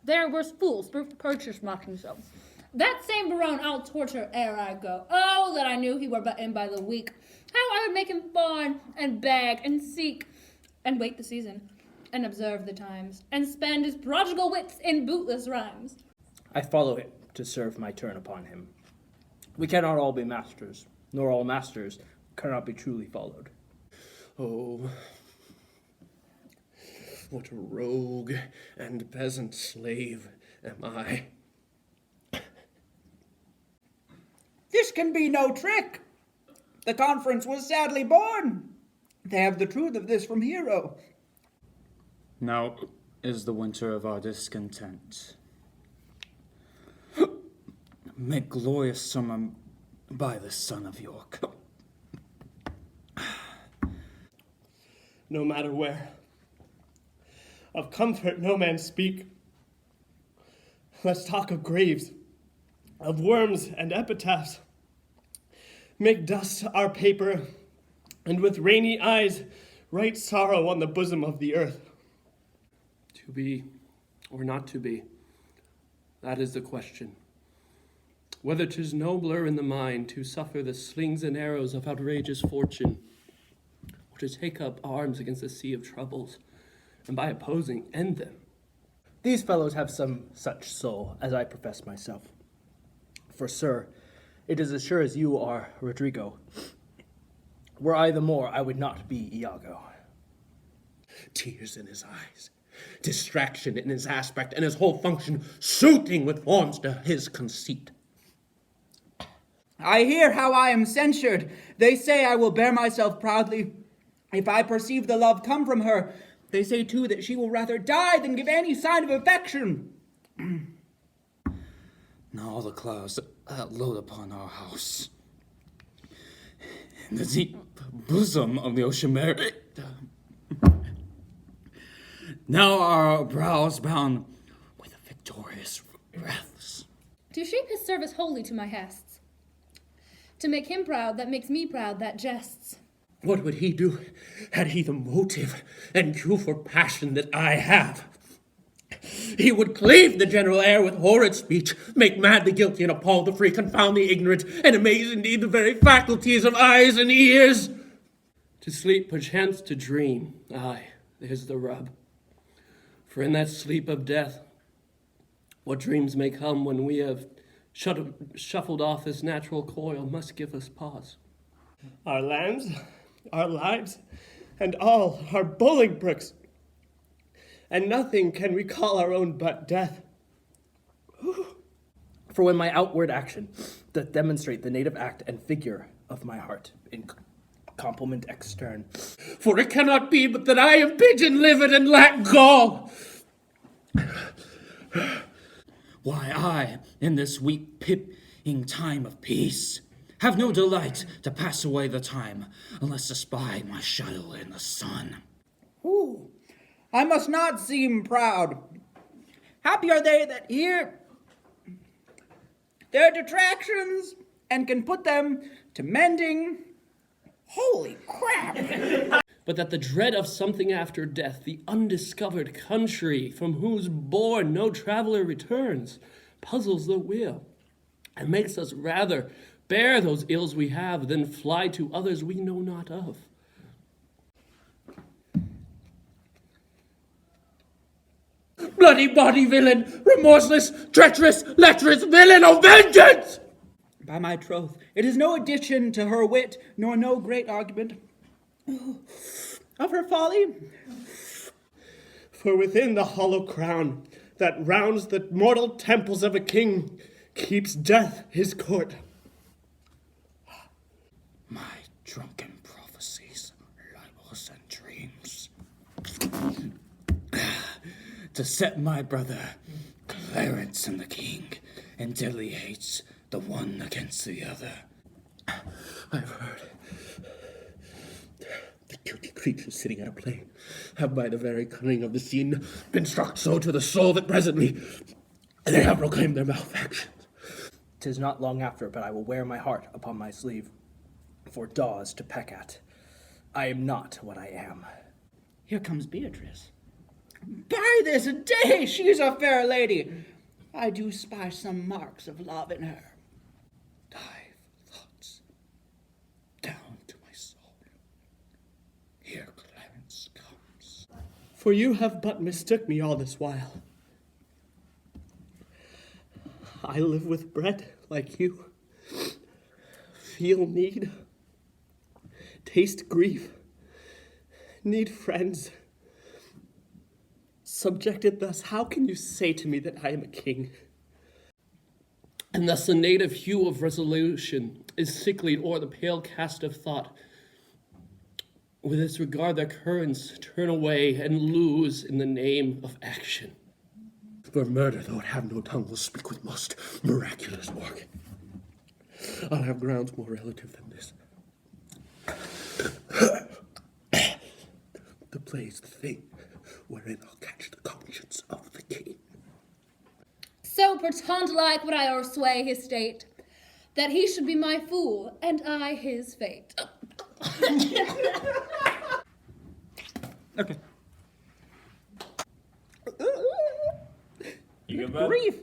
There were fools for purchase mocking so. That same Baron I'll torture ere I go. Oh, that I knew he were but in by the week. How I would make him fawn, and beg, and seek, and wait the season, and observe the times, and spend his prodigal wits in bootless rhymes. I follow him to serve my turn upon him. We cannot all be masters, nor all masters cannot be truly followed. Oh, what a rogue and peasant slave am I. This can be no trick. The conference was sadly born. They have the truth of this from Hero. Now is the winter of our discontent. Make glorious summer by the son of York. No matter where. Of comfort no man speak. Let's talk of graves, of worms and epitaphs. Make dust our paper, and with rainy eyes write sorrow on the bosom of the earth. To be or not to be, that is the question. Whether 'tis nobler in the mind to suffer the slings and arrows of outrageous fortune, or to take up arms against the sea of troubles, and by opposing end them. These fellows have some such soul as I profess myself. For, sir, it is as sure as you are Rodrigo. Were I the Moor, I would not be Iago. Tears in his eyes, distraction in his aspect, and his whole function suiting with forms to his conceit. I hear how I am censured. They say I will bear myself proudly. If I perceive the love come from her, they say too that she will rather die than give any sign of affection. Now all the clouds that load upon our house. In the deep bosom of the ocean buried. Now are our brows bound with victorious wraths. To shape his service wholly to my hests. To make him proud that makes me proud that jests. What would he do had he the motive and cue for passion that I have? He would cleave the general air with horrid speech, make mad the guilty and appall the free, confound the ignorant, and amaze indeed the very faculties of eyes and ears. To sleep, perchance to dream, aye, there's the rub. For in that sleep of death, what dreams may come when we have shuffled off this natural coil must give us pause. Our lands, our lives, and all are bowling brooks, and nothing can we call our own but death. For when my outward action doth demonstrate the native act and figure of my heart in complement extern. For it cannot be but that I am pigeon-livered and lack gall. Why, I, in this weak pipping time of peace, have no delight to pass away the time, unless to spy my shadow in the sun. Ooh, I must not seem proud. Happy are they that hear their detractions and can put them to mending. Holy crap! But that the dread of something after death, the undiscovered country from whose bourne no traveler returns, puzzles the will, and makes us rather bear those ills we have than fly to others we know not of. Bloody body villain, remorseless, treacherous, lecherous villain of vengeance! By my troth, it is no addition to her wit, nor no great argument of her folly. For within the hollow crown that rounds the mortal temples of a king keeps death his court. My drunken prophecies, libels and dreams. to set my brother Clarence and the king, and deadly hates the one against the other. I've heard. The guilty creatures sitting at a play have by the very cunning of the scene been struck so to the soul that presently they have proclaimed their malefactions. 'Tis not long after, but I will wear my heart upon my sleeve, for daws to peck at. I am not what I am. Here comes Beatrice. By this day, she's a fair lady. I do spy some marks of love in her. Dive thoughts down to my soul. Here Clarence comes. For you have but mistook me all this while. I live with bread like you. Feel need. Taste grief. Need friends. Subjected thus, how can you say to me that I am a king? And thus the native hue of resolution is sicklied o'er the pale cast of thought. With its regard their currents turn away and lose in the name of action. For murder, though it have no tongue, will speak with most miraculous organ. I'll have grounds more relative than this. The play's the thing wherein I'll catch the conscience of the king. So pretend like would I o'ersway his state, that he should be my fool, and I his fate. Okay. You good, bud? Grief.